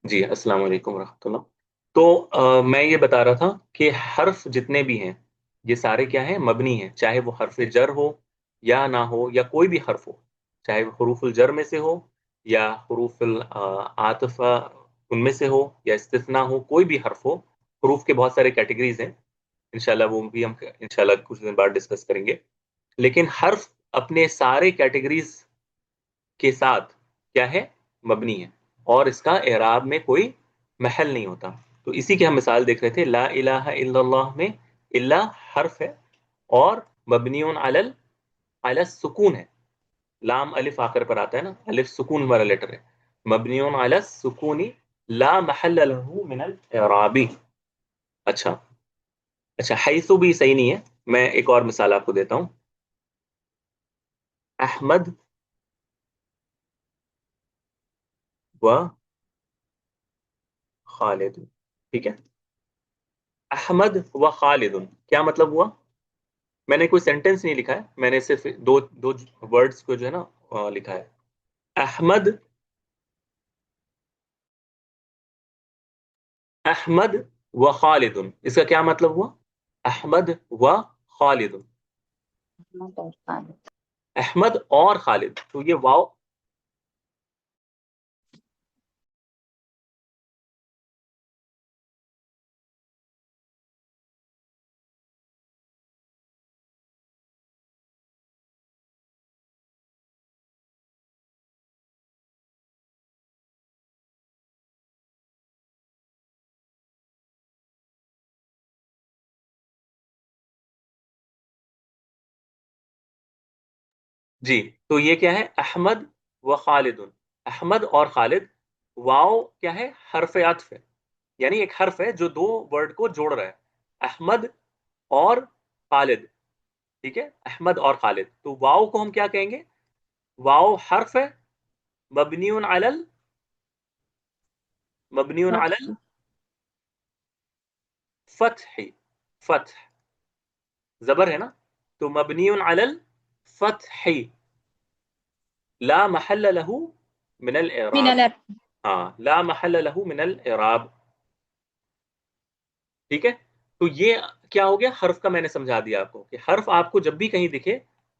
جی السلام علیکم ورحمۃ اللہ۔ تو میں یہ بتا رہا تھا کہ حرف جتنے بھی ہیں یہ سارے کیا ہیں، مبنی ہیں، چاہے وہ حرف جر ہو یا نہ ہو، یا کوئی بھی حرف ہو، چاہے وہ حروف الجر میں سے ہو یا حروف العاطفہ ان میں سے ہو یا استثناء ہو، کوئی بھی حرف ہو۔ حروف کے بہت سارے کیٹیگریز ہیں، انشاءاللہ وہ بھی ہم انشاءاللہ کچھ دن بعد ڈسکس کریں گے۔ لیکن حرف اپنے سارے کیٹیگریز کے ساتھ کیا ہے، مبنی ہے، اور اس کا اعراب میں کوئی محل نہیں ہوتا۔ تو اسی کی ہم مثال دیکھ رہے تھے، لا الہ الا اللہ میں الا حرف ہے اور مبنی علی السکون ہے، لام الف آخر پر آتا ہے نا، الف سکون والا لیٹر ہے، مبنی علی السکون لا محل له من الاعراب۔ اچھا اچھا، حیثو بھی صحیح نہیں ہے، میں ایک اور مثال آپ کو دیتا ہوں، احمد و خالد، ٹھیک ہے، احمد و خالد کیا مطلب ہوا؟ میں نے کوئی سینٹینس نہیں لکھا ہے، میں نے صرف دو دو ورڈز کو جو ہے نا لکھا ہے، احمد، احمد و خالد، اس کا کیا مطلب ہوا؟ احمد و خالد، احمد اور خالد، تو یہ واو، جی تو یہ کیا ہے، احمد و خالد، احمد اور خالد، واو کیا ہے، حرف عطف ہے، یعنی ایک حرف ہے جو دو ورڈ کو جوڑ رہا ہے، احمد اور خالد، ٹھیک ہے، احمد اور خالد، تو واو کو ہم کیا کہیں گے؟ واو حرف ہے، مبنی علی مبنی علی الفتح، فتح زبر ہے نا، تو مبنی علی الفتح لا محل له من من الاعراب، الأرض. ہاں لا محل له من الاعراب، ٹھیک ہے۔ تو یہ کیا ہو گیا، حرف کا میں نے سمجھا دیا آپ کو کہ حرف آپ کو جب بھی کہیں دکھے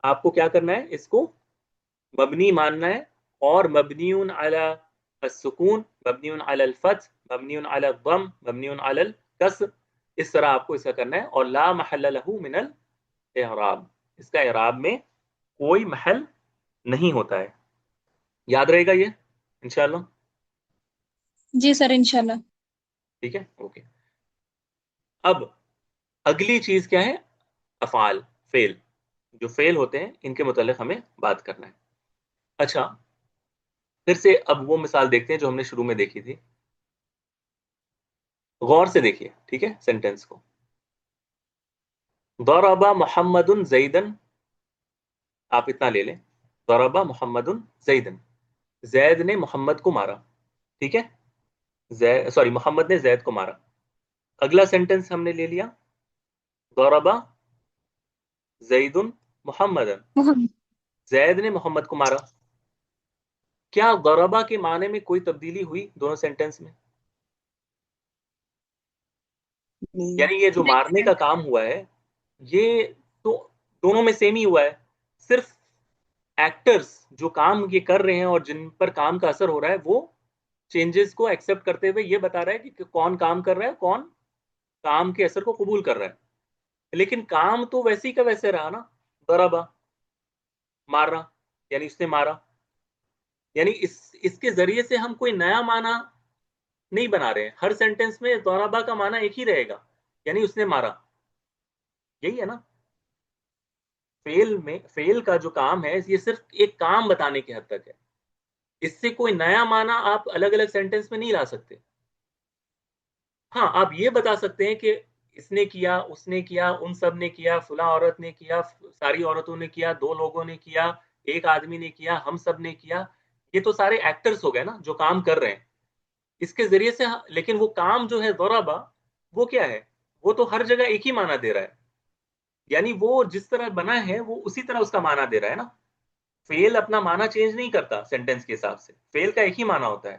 آپ کو کیا کرنا ہے، اس کو مبنی ماننا ہے، اور مبنی علی السکون، مبنی علی الفتح، مبنی علی الضم، مبنی علی الکسر، اس طرح آپ کو اس کا کرنا ہے، اور لا محل له من الاعراب، اس کا اعراب میں کوئی محل نہیں ہوتا ہے، یاد رہے گا یہ انشاءاللہ؟ جی سر انشاءاللہ. ٹھیک ہے، اوکے۔ اب اگلی چیز کیا ہے، افعال، فعل، جو فعل ہوتے ہیں ان کے متعلق ہمیں بات کرنا ہے۔ اچھا، پھر سے اب وہ مثال دیکھتے ہیں جو ہم نے شروع میں دیکھی تھی، غور سے دیکھیے، ٹھیک ہے، سینٹینس کو، ضرب محمد زیدن، آپ اتنا لے لیں، ضرب محمد زیدن، زید نے محمد کو مارا، ٹھیک ہے، سوری محمد نے زید کو مارا۔ اگلا سینٹینس ہم نے لے لیا، ضرب زید محمد، محمد. زید نے محمد کو مارا۔ کیا ضربہ کے معنی میں کوئی تبدیلی ہوئی دونوں سینٹینس میں؟ یعنی یہ جو نہیں مارنے سر. کا کام ہوا ہے یہ تو دونوں میں سیم ہی ہوا ہے، صرف ایکٹرز جو کام یہ کر رہے ہیں اور جن پر کام کا اثر ہو رہا ہے وہ چینجز کو ایکسپٹ کرتے ہوئے یہ بتا رہا ہے کہ کون کام کر رہا ہے، کون کام کے اثر کو قبول کر رہا ہے، لیکن کام تو ویسے ہی کا ویسے رہا نا، ضربہ، مارنا، یعنی اس نے مارا، یعنی اس کے ذریعے سے ہم کوئی نیا معنی نہیں بنا رہے ہیں، ہر سینٹینس میں ضربہ کا معنی ایک ہی رہے گا، یعنی اس نے مارا، یہی ہے نا۔ فیل میں، فیل کا جو کام ہے یہ صرف ایک کام بتانے کی حد تک ہے، اس سے کوئی نیا معنی آپ الگ الگ سینٹینس میں نہیں لا سکتے۔ ہاں آپ یہ بتا سکتے ہیں کہ اس نے کیا، اس نے کیا، ان سب نے کیا، فلاں عورت نے کیا، ساری عورتوں نے کیا، دو لوگوں نے کیا، ایک آدمی نے کیا، ہم سب نے کیا، یہ تو سارے ایکٹرز ہو گئے نا جو کام کر رہے ہیں اس کے ذریعے سے، لیکن وہ کام جو ہے ضربہ، وہ کیا ہے، وہ تو ہر جگہ ایک ہی معنی دے رہا ہے، یعنی وہ جس طرح بنا ہے وہ اسی طرح اس کا معنی دے رہا ہے نا۔ فیل اپنا معنی چینج نہیں کرتا سینٹینس کے حساب سے، فیل کا ایک ہی معنی ہوتا ہے،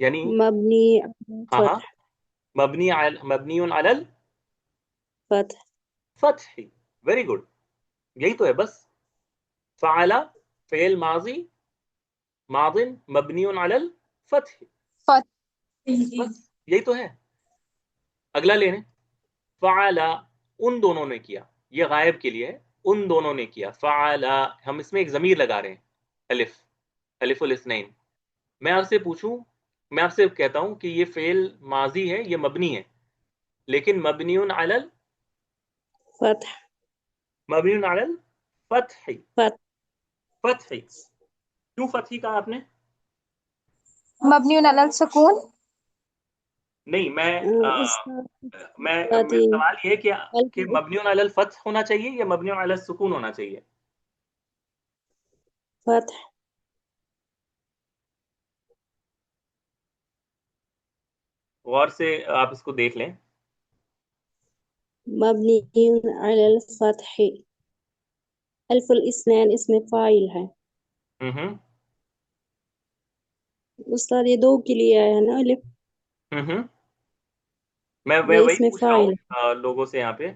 یعنی مبني ہاں ہاں فتح مبنی علی فتح الفتح. ویری گڈ، یہی تو ہے بس. فعل فعل ماضی ماض مبنی علی الفتح، بس یہی تو ہے. اگلا لے لیں. فعل ان دونوں نے کیا، یہ غائب کے لیے ہے، ان دونوں نے کیا. فعل ہم اس میں ایک ضمیر لگا رہے ہیں، الف، الف الاثنین. میں آپ سے پوچھوں، میں آپ سے کہتا ہوں کہ یہ فعل ماضی ہے، یہ مبنی ہے، لیکن مبنی علی فتح مبنی علی الفتح. فتح فتح کیوں فتح کہا آپ نے؟ مبنی علی السکون. نہیں استاد میں سوال یہ ہے کہ الف مبنی علی الفتح ہونا چاہیے یا مبنی علی السکون ہونا چاہیے؟ فتح غور سے آپ اس کو دیکھ لیں. مبنی على الفتح. الف الاثنان اسم فاعل ہے ہوں استاد، یہ دو کے لیے آیا ہے نا الف، ہوں میں یہ وہی اسم پوچھ رہا فاعل. ہوں لوگوں سے یہاں پہ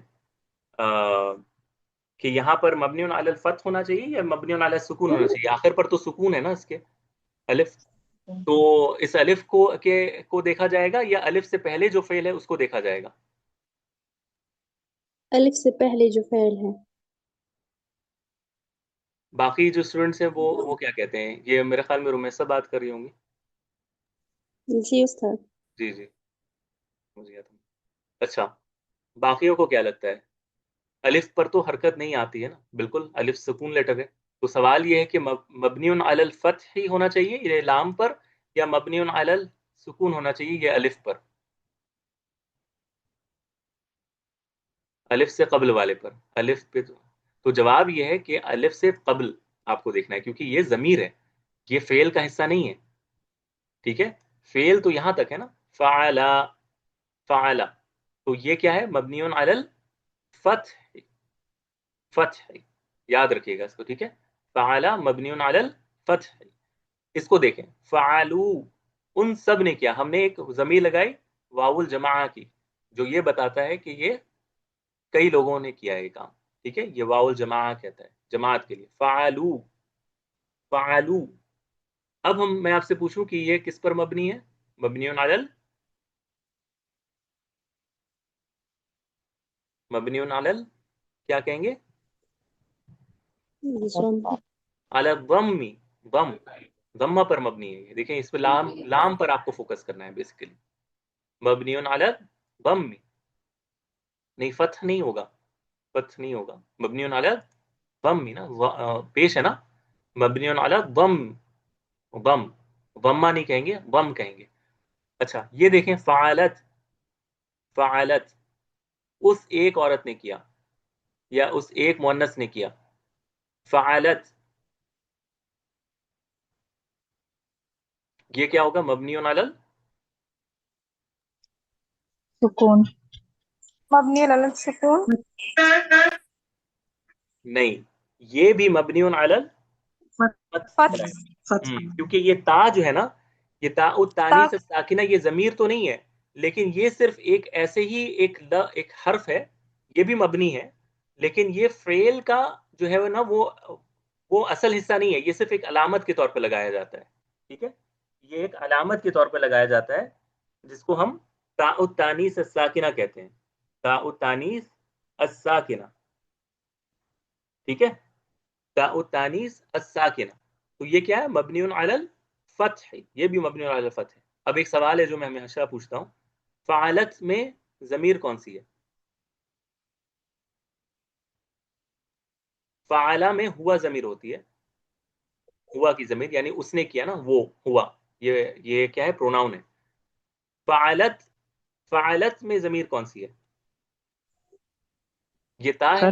کہ یہاں پر مبنی علی الفتح ہونا چاہیے یا مبنی علی السکون ہونا چاہیے؟ آخر پر تو سکون ہے نا اس کے، الف. تو اس الف کو دیکھا جائے گا یا الف سے پہلے جو فعل ہے اس کو دیکھا جائے گا؟ الف سے پہلے جو فعل ہے. باقی جو اسٹوڈنٹس ہیں وہ کیا کہتے ہیں؟ یہ میرے خیال میں رمیسہ بات کر رہی ہوں گی. جی استاد. جی جی سمجھ گیا تھا. اچھا، باقیوں کو کیا لگتا ہے؟ الف پر تو حرکت نہیں آتی ہے نا، بالکل الف سکون لیٹر ہے. تو سوال یہ ہے کہ مبنی علی الفتح ہی ہونا چاہیے یہ لام پر، یا مبنی علی السکون ہونا چاہیے یہ الف پر، الف سے قبل والے پر، الف پہ. تو جواب یہ ہے کہ الف سے قبل آپ کو دیکھنا ہے، کیونکہ یہ ضمیر ہے، یہ فعل کا حصہ نہیں ہے. ٹھیک ہے، فعل تو یہاں تک ہے نا، فعل فعل. تو یہ کیا ہے؟ مبنی علی الفتح. فتح، یاد رکھیے گا اس کو، ٹھیک ہے. فعل مبنی علی الفتح. اس کو دیکھیں، فعلو ان سب نے کیا. ہم نے ایک ضمیر لگائی واو الجماعہ کی، جو یہ بتاتا ہے کہ یہ کئی لوگوں نے کیا یہ کام. ٹھیک ہے، یہ واو الجماعہ کہتا ہے جماعت کے لیے. فعلو فعلو. اب میں آپ سے پوچھوں کہ یہ کس پر مبنی ہے؟ مبنی علی مبنی علی کیا کہیں گے؟ علی الضم. ضم، ضمہ پر مبنی ہے. دیکھیں اس پہ لام پر آپ کو فوکس کرنا ہے بیسیکلی. مبنی علی الضم، نہیں فتح نہیں ہوگا، فتح نہیں ہوگا. مبنی علی الضم نا، پیش ہے نا. مبنی علی الضم، ضم، ضمہ نہیں کہیں گے، ضم کہیں گے. اچھا یہ دیکھیں، فعلت فعلت اس ایک عورت نے کیا یا اس ایک مؤنث نے کیا. فعلت یہ کیا ہوگا؟ مبنی علی سکون. مبنی علی السکون. نہیں، یہ بھی مبنی علی فتح. کیونکہ یہ تا جو ہے نا، یہ تا التانیث الساکنہ، یہ ضمیر تو نہیں ہے، لیکن یہ صرف ایک ایسے ہی ایک حرف ہے. یہ بھی مبنی ہے، لیکن یہ فعل کا جو ہے نا وہ اصل حصہ نہیں ہے. یہ صرف ایک علامت کے طور پہ لگایا جاتا ہے. ٹھیک ہے، یہ ایک علامت کے طور پہ لگایا جاتا ہے، جس کو ہم تا التانیث الساکنہ کہتے ہیں. تا التانیث الساکنہ. ٹھیک ہے، تا التانیث الساکنہ. تو یہ کیا ہے؟ مبنی علی الفتح، یہ بھی مبنی علی الفتح. اب ایک سوال ہے جو میں ہمیشہ پوچھتا ہوں، فعلت میں ضمیر کون سی ہے؟ فعلا میں ہوا ضمیر ہوتی ہے، ہوا کی ضمیر، یعنی اس نے کیا نا، وہ ہوا، یہ کیا ہے؟ پروناؤن ہے. فعلت فعلت میں ضمیر کون سی ہے؟ یہ تا ہے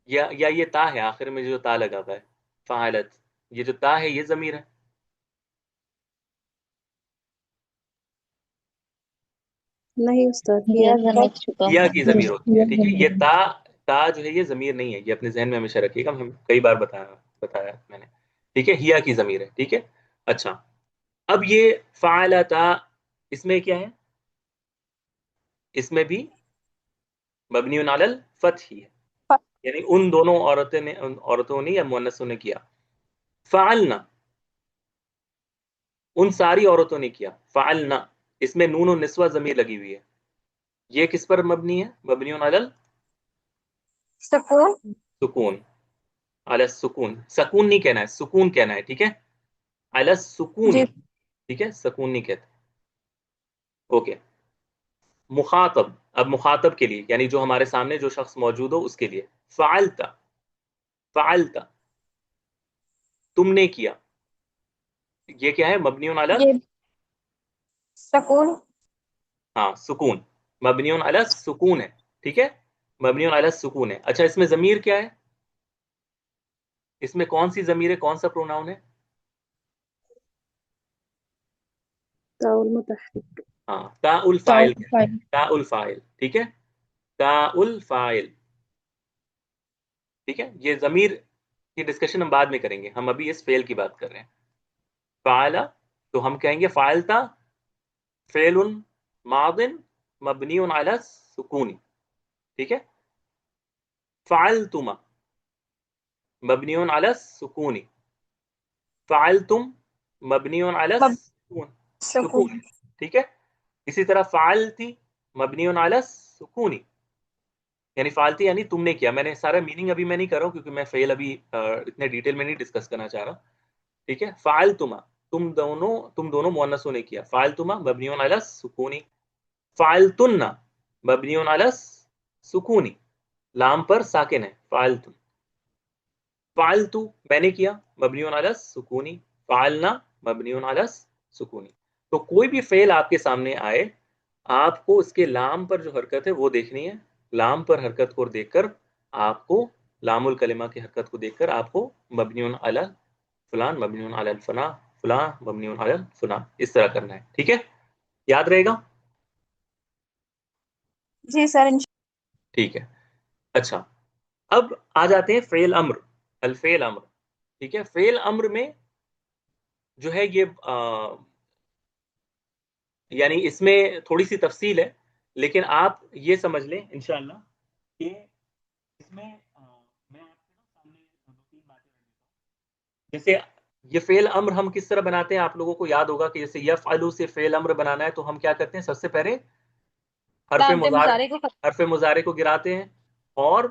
یا یہ تا ہے؟ آخر میں جو تا لگا ہوا ہے فعلت، یہ جو تا ہے یہ ضمیر ہے. نہیں استاد، یا کی ضمیر ہوتی ہے. ٹھیک ہے، یہ تا جو ہے یہ ضمیر نہیں ہے، یہ اپنے ذہن میں ہمیشہ رکھیے گا. ہم کئی بار بتایا میں نے. ٹھیک ہے، ہیا کی ضمیر ہے. ٹھیک ہے. اچھا اب یہ فعلتا اس میں کیا ہے؟ اس میں بھی مبنی علی الفتح ہی ہے، یعنی ان دونوں عورتوں نے یا مؤنثوں نے کیا. فعلنا ان ساری عورتوں نے کیا. فعلنا اس میں نون و نسوہ ضمیر لگی ہوئی ہے. یہ کس پر مبنی ہے؟ مبنی علی سکون. السکون. علی السکون. سکون نہیں کہنا ہے، سکون کہنا ہے. ٹھیک ہے، علی السکون. جی. ٹھیک ہے، سکون نہیں کہتے. اوکے. مخاطب، اب مخاطب کے لیے یعنی جو ہمارے سامنے جو شخص موجود ہو اس کے لیے. فعلتا فعلتا تم نے کیا. یہ کیا ہے؟ مبنی علی یہ سکون. ہاں سکون. مبنی علی السکون ہے. ٹھیک ہے، مبنی علی السکون ہے. اچھا اس میں ضمیر کیا ہے؟ اس میں کون سی ضمیر ہے، کون سا پروناؤن ہے؟ تاء المتحرك. ہاں تا الفاعل کہتے ہیں. تا الفاعل. ٹھیک ہے، تا الفاعل. ٹھیک ہے، یہ ضمیر کی ڈسکشن ہم بعد میں کریں گے، ہم ابھی اس فعل کی بات کر رہے ہیں. فعلا تو ہم کہیں گے فعلتا فعل ماض مبنی علی السکون. ٹھیک ہے. فعلتما مبنی علی السکون. فعلتم مبنی علی السکون. سکون. سکون. ٹھیک ہے. اسی طرح فعلتی مبنی علی السکون، یعنی فعلتی یعنی تم نے کیا. میں نے سارا میننگ ابھی میں نہیں کر رہا ہوں کیونکہ میں فعل ابھی اتنے ڈیٹیل میں نہیں ڈسکس کرنا چاہ رہا. ٹھیک ہے. فعلتما تم دونوں مؤنثوں نے کیا. فعلتما مبنی علی السکون. فعلتن مبنی علی السکون، لام پر ساکن ہے. فعلتن. فعلتو میں نے کیا مبنی علی السکون. فعلنا مبنی علی السکون. تو کوئی بھی فعل آپ کے سامنے آئے آپ کو اس کے لام پر جو حرکت ہے وہ دیکھنی ہے. لام پر حرکت کو دیکھ کر آپ کو لام الکلمہ کی حرکت کو دیکھ کر آپ کو مبنی علی فلان مبنی علی الفلاں فلاں مبنی علی الفلاں اس طرح کرنا ہے. ٹھیک ہے، یاد رہے گا. جی سر. ٹھیک ہے. اچھا اب آ جاتے ہیں فعل امر، الفعل امر. ٹھیک ہے. فعل امر میں جو ہے یہ یعنی اس میں تھوڑی سی تفصیل ہے، لیکن آپ یہ سمجھ لیں انشاءاللہ کہ اس میں میں آپ کے سامنے دو تین باتیں رکھ دیتا ہوں. جیسے یہ فعل امر ہم کس طرح بناتے ہیں، آپ لوگوں کو یاد ہوگا کہ جیسے یفعلو سے فعل امر بنانا ہے تو ہم کیا کرتے ہیں؟ سب سے پہلے لام مظاہرے کو حرف مضارع کو گراتے ہیں اور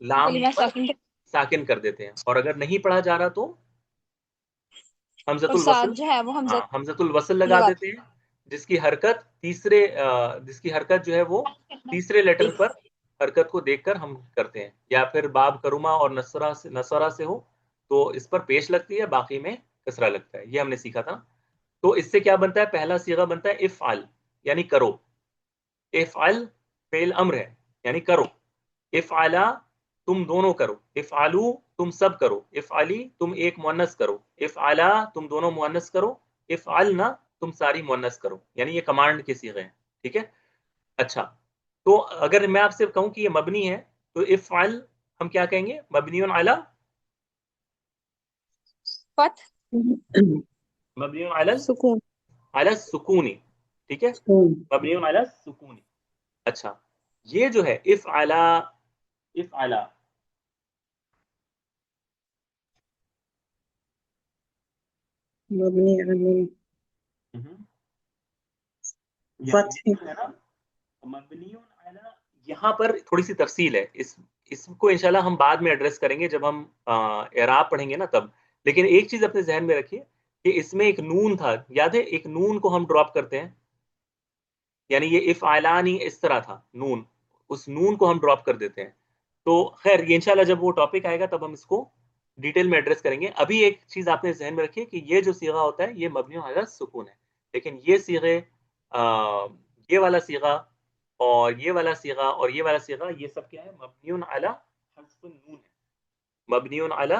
لام کلمہ پر ساکن ساکن کر دیتے ہیں، اور اگر نہیں پڑھا جا رہا تو حمزۃ اور ساتھ الوصل. جو ہے وہ حمزہ ہاں حمزۃ الوصل لگا لگا. دیتے ہیں، جس کی حرکت جو ہے وہ تیسرے لیٹر پر حرکت کو دیکھ کر ہم کرتے ہیں. یا پھر باب کرما اور نصرہ سے ہو تو اس پر پیش لگتی ہے، باقی میں کسرہ لگتا ہے. یہ ہم نے سیکھا تھا. تو اس سے کیا بنتا ہے؟ پہلا صیغہ بنتا ہے افعل یعنی کرو. افعل فعل امر ہے یعنی کرو. افعلا تم دونوں کرو. افعلو تم سب کرو. افعلی تم ایک مؤنث کرو. افعلا تم دونوں مؤنث کرو. افعلنا تم ساری مؤنث کرو. یعنی یہ کمانڈ کے صیغے ہیں. ٹھیک ہے. اچھا تو اگر میں آپ سے کہوں کہ یہ مبنی ہے تو افعل ہم کیا کہیں گے؟ مبنی علی فتح. مبنی علی سکون. السکون. ٹھیک ہے، مبنی علی السکون. اچھا یہ جو ہے افعلا مبني على فتح ہے نا. مبنی علی یہاں پر تھوڑی سی تفصیل ہے، اس کو انشاءاللہ ہم بعد میں ایڈریس کریں گے جب ہم اعراب پڑھیں گے نا تب. لیکن ایک چیز اپنے ذہن میں رکھیے کہ اس میں ایک نون تھا، یاد ہے؟ ایک نون کو ہم ڈراپ کرتے ہیں، یعنی یہ افعلانی اس طرح تھا نون، اس نون کو ہم ڈراپ کر دیتے ہیں. تو خیر یہ انشاءاللہ جب وہ ٹاپک آئے گا تب ہم اس کو ڈیٹیل میں ایڈریس کریں گے. ابھی ایک چیز آپ نے ذہن میں رکھی کہ یہ جو صیغہ ہوتا ہے یہ مبنی علی السکون ہے، لیکن یہ صیغے یہ والا صیغہ اور یہ والا صیغہ اور یہ والا صیغہ یہ سب کیا ہے؟ مبنی علی حذف النون ہے. مبنی علی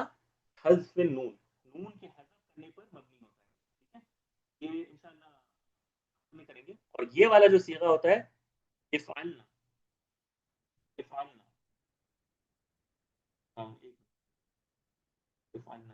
حذف النون، نون کے حذف کرنے پر مبنی ہوتا ہے. ٹھیک ہے، یہ انشاءاللہ میں کریں گے. اور یہ والا جو صیغہ ہوتا ہے افعلنا، افعلنا ہاں افعلنا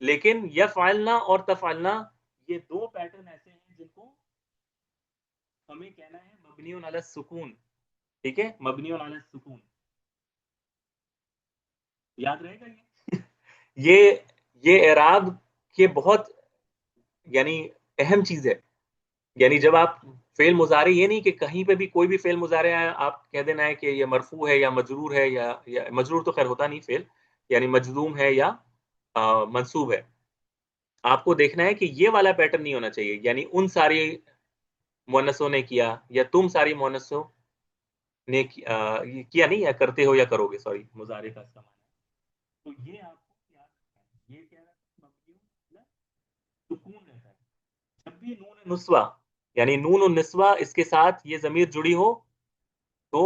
لیکن یفعلنا اور تفعلنا یہ دو پیٹرن ایسے ہیں جن کو ہمیں کہنا ہے مبنی علی السکون. ٹھیک ہے, مبنی علی السکون, یاد رہے گا یہ یہ اعراب کے بہت یعنی اہم چیز ہے. یعنی جب آپ فعل مضارع, یہ نہیں کہ کہیں پہ بھی کوئی بھی فعل مضارع ہے آپ کہہ دینا ہے کہ یہ مرفوع ہے یا مجرور ہے, یا مجرور تو خیر ہوتا نہیں فعل, یعنی مجزوم ہے یا منصوب ہے. آپ کو دیکھنا ہے کہ یہ والا پیٹرن نہیں ہونا چاہیے, یعنی ان ساری مؤنثوں نے کیا, یا تم ساری مؤنثوں نے کیا نہیں, یا کرتے ہو یا کرو گے, سوری مضارع کا استعمال. تو یہ آپ کو یاد رکھنا ہے, یہ کہہ رہا ہے مبنی سکون رہتا ہے. جب بھی نون نسوہ یعنی نون النسوہ اس کے ساتھ یہ ضمیر جڑی ہو تو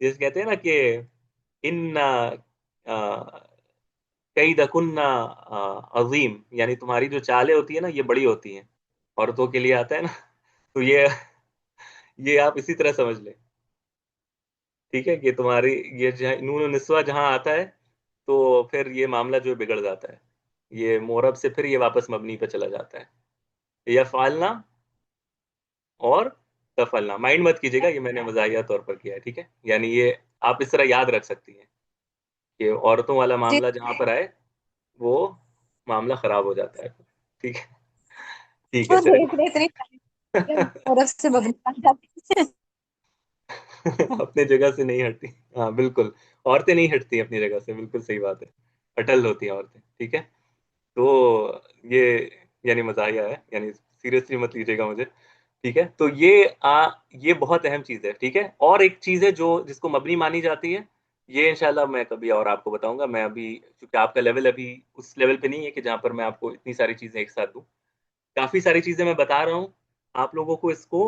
جس کہتے ہیں نا کہ ان کیدکن عظیم, یعنی تمہاری جو چالیں ہوتی ہیں نا یہ بڑی ہوتی ہیں, عورتوں کے لیے آتا ہے نا. تو یہ آپ اسی طرح سمجھ لیں. ٹھیک ہے, کہ تمہاری یہ نون النسوہ جہاں آتا ہے تو پھر یہ معاملہ جو بگڑ جاتا ہے, یہ مورب سے پھر یہ واپس مبنی پہ چلا جاتا ہے. یا فعلنا اور تفعلنا, مائنڈ مت کیجیے گا, یہ میں نے مزاحیہ طور پر کیا ہے. ٹھیک ہے, یعنی یہ آپ اس طرح یاد رکھ سکتی ہیں کہ عورتوں والا جی معاملہ جہاں پر آئے وہ معاملہ خراب ہو جاتا ہے. ٹھیک ہے, ٹھیک ہے, کیوں چلے. دیکھ رہے اتنے طرف سے مبنی اپنی جگہ سے نہیں ہٹتی. ہاں بالکل, عورتیں نہیں ہٹتی اپنی جگہ سے, بالکل صحیح بات ہے, اٹل ہوتی ہیں عورتیں. ٹھیک ہے, تو یہ یعنی مزاحیہ ہے, یعنی سیریسلی مت لیجیے گا مجھے. ٹھیک ہے, تو یہ بہت اہم چیز ہے. ٹھیک ہے, اور ایک چیز ہے جو جس کو مبنی مانی جاتی ہے, یہ انشاءاللہ میں کبھی اور آپ کو بتاؤں گا. میں ابھی چونکہ آپ کا لیول ابھی اس لیول پہ نہیں ہے کہ جہاں پر میں آپ کو اتنی ساری چیزیں ایک ساتھ دوں. کافی ساری چیزیں میں بتا رہا ہوں, آپ لوگوں کو اس کو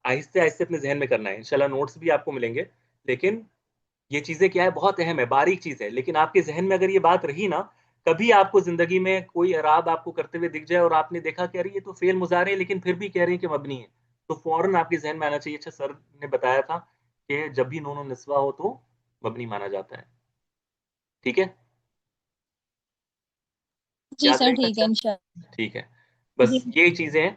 آہستہ آہستہ اپنے ذہن میں کرنا ہے. انشاءاللہ نوٹس بھی آپ کو ملیں گے, لیکن یہ چیزیں کیا ہے, بہت اہم ہے, باریک چیز ہے. لیکن آپ کے ذہن میں اگر یہ بات رہی نا, کبھی آپ کو زندگی میں کوئی اعراب آپ کو کرتے ہوئے دکھ جائے اور آپ نے دیکھا کہ ارے یہ تو فعل مضارع ہے لیکن پھر بھی کہہ رہے ہیں کہ مبنی ہے, تو فوراً آپ کے ذہن میں آنا چاہیے, اچھا سر نے بتایا تھا کہ جب بھی نون و نسوہ ہو تو مبنی مانا جاتا ہے. ٹھیک ہے, جی یاد سر رہے گا. ٹھیک ہے اچھا انشاءاللہ. ٹھیک ہے, بس جی یہ چیزیں ہیں.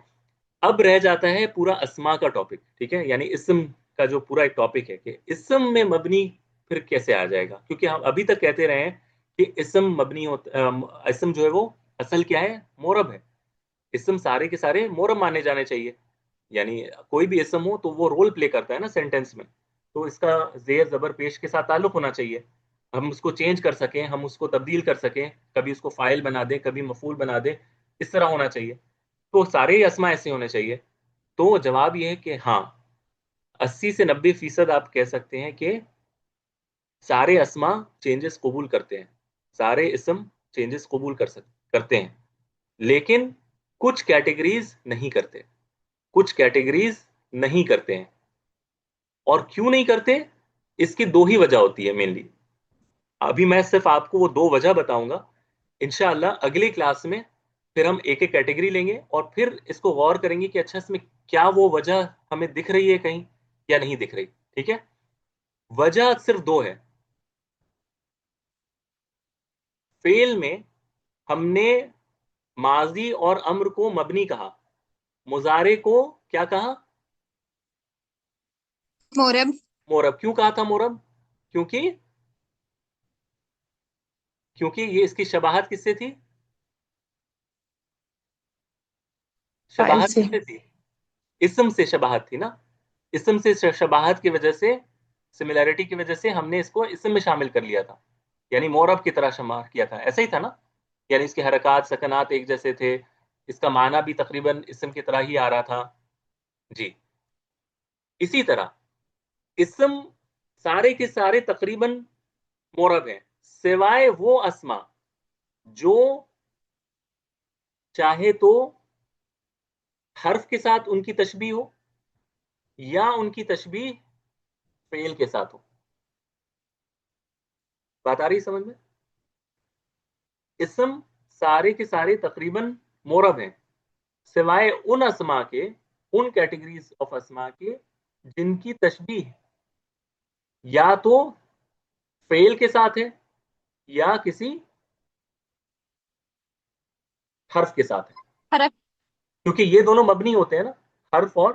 اب رہ جاتا ہے پورا اسما کا ٹاپک. ٹھیک ہے, یعنی اسم کا جو پورا ایک ٹاپک ہے کہ اسم میں مبنی پھر کیسے آ جائے گا, کیونکہ ہم ابھی تک کہتے رہے ہیں کہ اسم مبنی ہوتا, اسم جو ہے وہ اصل کیا ہے, مورب ہے. اسم سارے کے سارے مورب مانے جانے چاہیے. یعنی کوئی بھی اسم ہو تو وہ رول پلے کرتا ہے نا سینٹینس میں, تو اس کا زیر زبر پیش کے ساتھ تعلق ہونا چاہیے. ہم اس کو چینج کر سکیں, ہم اس کو تبدیل کر سکیں, کبھی اس کو فائل بنا دیں, کبھی مفعول بنا دیں, اس طرح ہونا چاہیے. تو سارے ہی اسما ایسے ہونے چاہیے. تو جواب یہ ہے کہ ہاں, 80 سے 90% آپ کہہ سکتے ہیں کہ سارے اسما چینجز قبول کرتے ہیں, سارے اسم چینجز قبول کرتے ہیں, لیکن کچھ کیٹیگریز نہیں کرتے, کچھ کیٹیگریز نہیں کرتے ہیں. اور کیوں نہیں کرتے, اس کی دو ہی وجہ ہوتی ہے مینلی. ابھی میں صرف آپ کو وہ دو وجہ بتاؤں گا. انشاءاللہ اگلی کلاس میں پھر ہم ایک ایک کیٹیگری لیں گے اور پھر اس کو غور کریں گے کہ اچھا اس میں کیا وہ وجہ ہمیں دکھ رہی ہے کہیں یا نہیں دکھ رہی. ٹھیک ہے, وجہ صرف دو ہے. فعل میں ہم نے ماضی اور امر کو مبنی کہا, مضارع کو کیا کہا, مورب. مورب. کیوں کہا تھا مورب, کیونکہ یہ اس کی شباہت کس سے تھی, فائل شباہت سے. کس سے تھی, اسم سے شباہت تھی نا. اسم سے شباہت کی وجہ سے, سملیرٹی کی وجہ سے ہم نے اس کو اسم میں شامل کر لیا تھا, یعنی مورب کی طرح شمار کیا تھا. ایسا ہی تھا نا, یعنی اس کے حرکات سکنات ایک جیسے تھے, اس کا معنی بھی تقریباً اسم کی طرح ہی آ رہا تھا. جی, اسی طرح اسم سارے کے سارے تقریباً مورب ہیں, سوائے وہ اسما جو چاہے تو حرف کے ساتھ ان کی تشبیہ ہو یا ان کی تشبیہ فعل کے ساتھ ہو. بات آ رہی سمجھ میں. اسم سارے کے سارے تقریباً مورب ہیں, سوائے ان اسما کے, ان کیٹیگریز آف اسما کے جن کی تشبیہ یا تو فعل کے ساتھ ہے یا کسی حرف کے ساتھ ہے، حرف. کیونکہ یہ دونوں مبنی ہوتے ہیں نا، حرف اور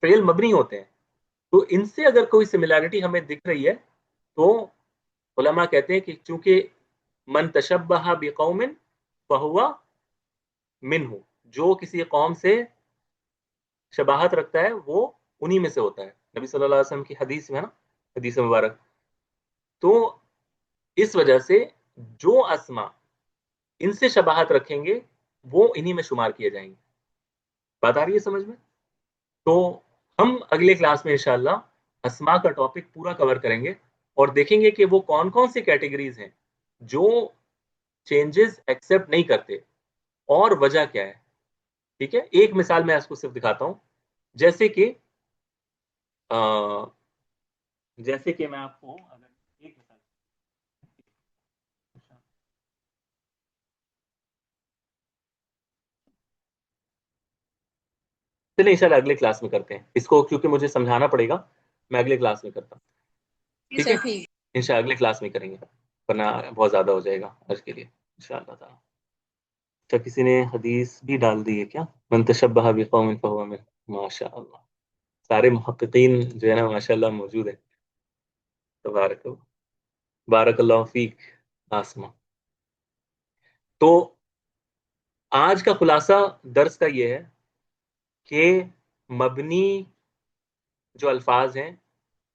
فعل مبنی ہوتے ہیں. تو ان سے اگر کوئی سملیرٹی ہمیں دکھ رہی ہے تو علماء کہتے ہیں کہ چونکہ من تشبہ بقوم فہو منہ، جو کسی قوم سے شباہت رکھتا ہے وہ انہی میں سے ہوتا ہے. نبی صلی اللہ علیہ وسلم کی حدیث میں ہے نا، حدیث مبارک. تو اس وجہ سے جو اسما ان سے شباہت رکھیں گے وہ انہی میں شمار کیے جائیں گے. بات آ رہی ہے سمجھ میں؟ تو ہم اگلے کلاس میں انشاءاللہ اسما کا ٹاپک پورا کور کریں گے اور دیکھیں گے کہ وہ کون کون سی کیٹیگریز ہیں جو چینجز ایکسپٹ نہیں کرتے اور وجہ کیا ہے. ٹھیک ہے، ایک مثال میں اس کو صرف دکھاتا ہوں. جیسے کہ جیسے کہ میں آپ کو اگر ایک مثال، چلیں انشاءاللہ اگلے کلاس میں کرتے ہیں اس کو، کیونکہ مجھے سمجھانا پڑے گا. میں اگلے کلاس میں کرتا ہوں. ٹھیک ہے، انشاءاللہ اگلے کلاس میں کریں گے، ورنہ بہت زیادہ ہو جائے گا آج کے لیے انشاءاللہ تعالی. اچھا، کسی نے حدیث بھی ڈال دی ہے کیا؟ من تشبہ بقوم فہو منہ. ماشاء اللہ، سارے محققین جو ہے نا ماشاء اللہ موجود ہیں. تبارک اللہ، بارک اللہ فیک آسما. تو آج کا خلاصہ درس کا یہ ہے کہ مبنی جو الفاظ ہیں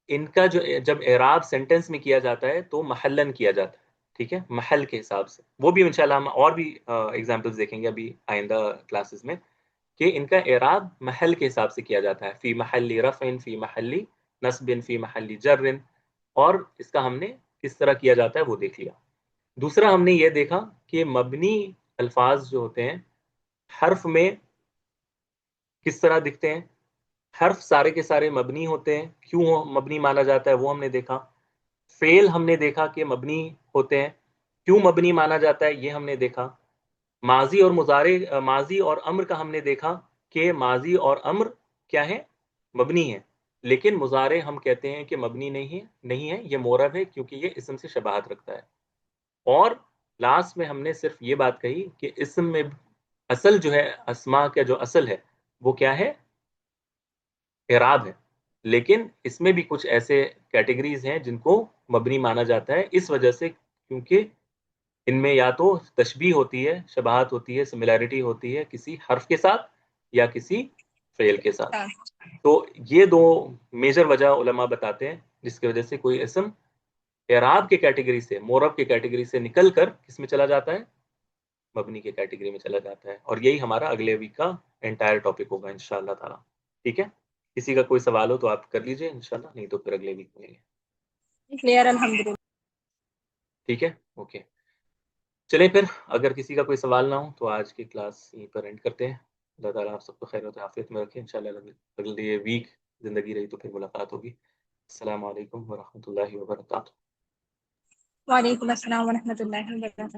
ان کا جو جب اعراب سینٹنس میں کیا جاتا ہے تو محلن کیا جاتا ہے. ٹھیک ہے، محل کے حساب سے. وہ بھی انشاءاللہ ہم اور بھی ایگزامپلس دیکھیں گے ابھی آئندہ کلاسز میں کہ ان کا اعراب محل کے حساب سے کیا جاتا ہے. فی محل رفع، فی محل نصب، فی محل جر. اور اس کا ہم نے کس طرح کیا جاتا ہے وہ دیکھ لیا. دوسرا ہم نے یہ دیکھا کہ مبنی الفاظ جو ہوتے ہیں حرف میں کس طرح دکھتے ہیں. حرف سارے کے سارے مبنی ہوتے ہیں، کیوں مبنی مانا جاتا ہے وہ ہم نے دیکھا. فعل ہم نے دیکھا کہ مبنی ہوتے ہیں، کیوں مبنی مانا جاتا ہے یہ ہم نے دیکھا. ماضی اور مضارع، ماضی اور امر کا ہم نے دیکھا کہ ماضی اور امر کیا ہے، مبنی ہے. لیکن مضارع ہم کہتے ہیں کہ مبنی نہیں ہے، یہ مورب ہے کیونکہ یہ اسم سے شباہت رکھتا ہے. اور لاسٹ میں ہم نے صرف یہ بات کہی کہ اسم میں اصل جو ہے، اسما کا جو اصل ہے وہ کیا ہے، اعراب ہے. لیکن اس میں بھی کچھ ایسے کیٹیگریز ہیں جن کو مبنی مانا جاتا ہے اس وجہ سے کیونکہ ان میں یا تو تشبیہ ہوتی ہے، شباہت ہوتی ہے، سملیرٹی ہوتی ہے کسی حرف کے ساتھ یا کسی فعل کے ساتھ. تو یہ دو میجر وجہ علماء بتاتے ہیں جس کی وجہ سے کوئی اسم اعراب کے کیٹیگری سے، مورب کے کیٹیگری سے نکل کر کس میں چلا جاتا ہے، مبنی کے کیٹیگری میں چلا جاتا ہے. اور یہی ہمارا اگلے ویک کا انٹائر ٹاپک ہوگا انشاءاللہ تعالی. ٹھیک ہے، کسی کا کوئی سوال ہو تو آپ کر لیجئے انشاءاللہ، نہیں تو پھر اگلے ویک ملیں گے. کلیئر الحمدللہ. ٹھیک ہے، اوکے. چلیں پھر اگر کسی کا کوئی سوال نہ ہو تو آج کی کلاس یہیں پر اینڈ کرتے ہیں. اللہ تعالیٰ آپ سب کو خیر و عافیت میں رکھے. انشاءاللہ اگلے ویک زندگی رہی تو پھر ملاقات ہوگی. السلام علیکم ورحمۃ اللہ وبرکاتہ. وعلیکم السلام ورحمۃ اللہ وبرکاتہ.